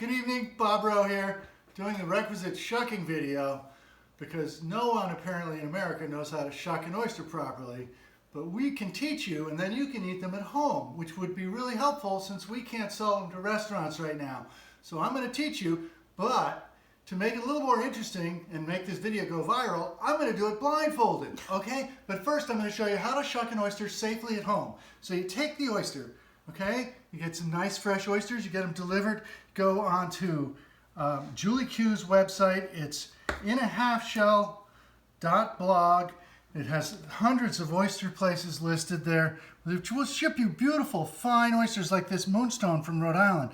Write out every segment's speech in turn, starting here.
Good evening, Bob Rowe here, doing the requisite shucking video because no one apparently in America knows how to shuck an oyster properly, but we can teach you and then you can eat them at home, which would be really helpful since we can't sell them to restaurants right now. So I'm going to teach you, but to make it a little more interesting and make this video go viral, I'm going to do it blindfolded, okay? But first I'm going to show you how to shuck an oyster safely at home. So you take the oyster, okay? You get some nice fresh oysters, you get them delivered, go onto Julie Q's website. It's inahalfshell.blog. It has hundreds of oyster places listed there, which will ship you beautiful, fine oysters like this moonstone from Rhode Island.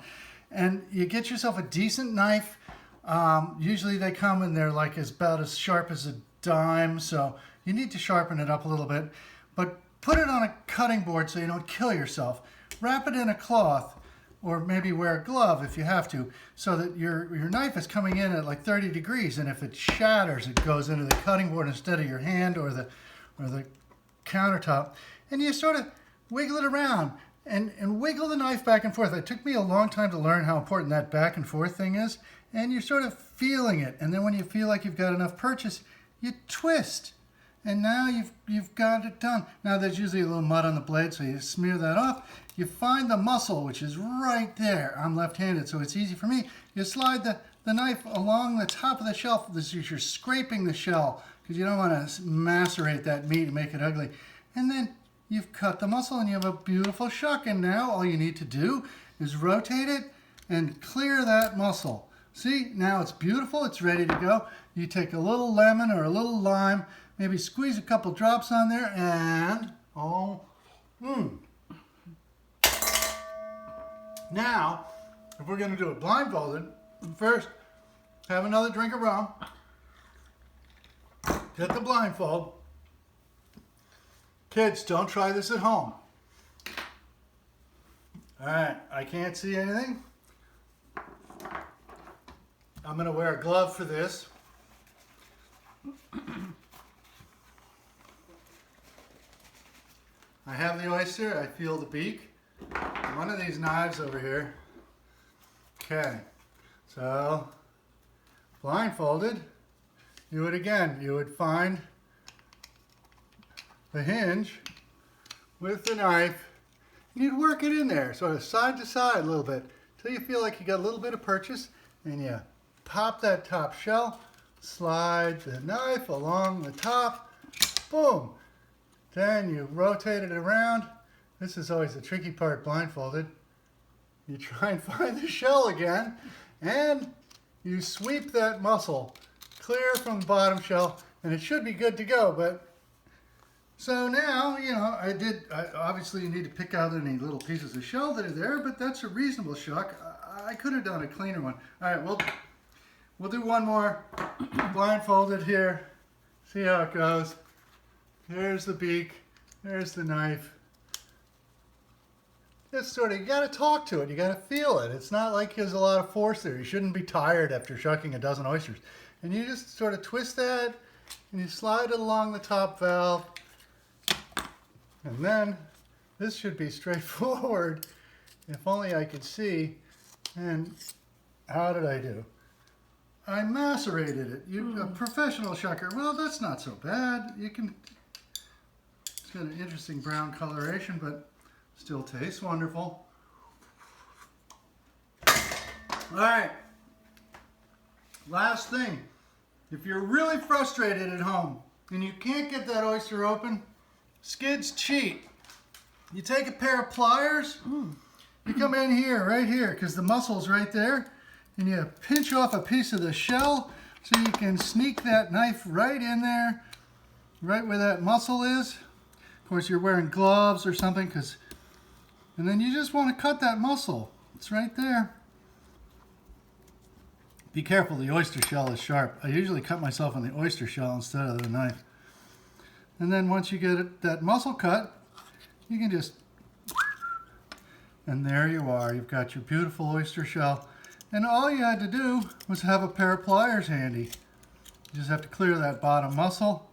And you get yourself a decent knife. Usually they come and they're like about as sharp as a dime, so you need to sharpen it up a little bit. But put it on a cutting board so you don't kill yourself. Wrap it in a cloth, or maybe wear a glove if you have to, so that your knife is coming in at like 30 degrees, and if it shatters, it goes into the cutting board instead of your hand or the countertop. And you sort of wiggle it around and wiggle the knife back and forth. It took me a long time to learn how important that back and forth thing is, and you're sort of feeling it. And then when you feel like you've got enough purchase, you twist. And now you've got it done. Now there's usually a little mud on the blade, so you smear that off. You find the muscle, which is right there. I'm left-handed, so it's easy for me. You slide the knife along the top of the shell. This is, you're scraping the shell because you don't want to macerate that meat and make it ugly. And then you've cut the muscle and you have a beautiful shuck. And now all you need to do is rotate it and clear that muscle. See, now it's beautiful. It's ready to go. You take a little lemon or a little lime, maybe squeeze a couple drops on there, and Now, if we're going to do it blindfolded, first have another drink of rum, get the blindfold. Kids, don't try this at home. All right, I can't see anything. I'm going to wear a glove for this. I have the oyster, I feel the beak. One of these knives over here. Okay, so blindfolded, you would again, you would find the hinge with the knife, and you'd work it in there, sort of side to side a little bit, till you feel like you got a little bit of purchase, and you pop that top shell, slide the knife along the top, boom. Then you rotate it around. This is always the tricky part blindfolded. You try and find the shell again, and you sweep that muscle clear from the bottom shell, and it should be good to go. But so now, you know, obviously you need to pick out any little pieces of shell that are there, but that's a reasonable shuck. I could have done a cleaner one. All right, we'll do one more blindfolded here. See how it goes. There's the beak, there's the knife. Just sort of, you gotta talk to it, you gotta feel it. It's not like there's a lot of force there. You shouldn't be tired after shucking a dozen oysters. And you just sort of twist that, and you slide it along the top valve. And then, this should be straightforward. If only I could see. And how did I do? I macerated it. A professional shucker, well, that's not so bad. You can, it's got an interesting brown coloration, but still tastes wonderful. All right, last thing. If you're really frustrated at home and you can't get that oyster open, skids cheat. You take a pair of pliers, you come in here, right here, because the muscle's right there, and you pinch off a piece of the shell so you can sneak that knife right in there, right where that muscle is. Of course, you're wearing gloves or something, and then you just want to cut that muscle. It's right there. Be careful, the oyster shell is sharp. I usually cut myself on the oyster shell instead of the knife. And then once you get that muscle cut, you can just, and there you are. You've got your beautiful oyster shell. And all you had to do was have a pair of pliers handy. You just have to clear that bottom muscle,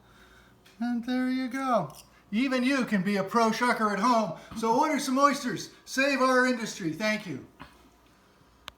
and there you go. Even you can be a pro shucker at home, so order some oysters. Save our industry. Thank you.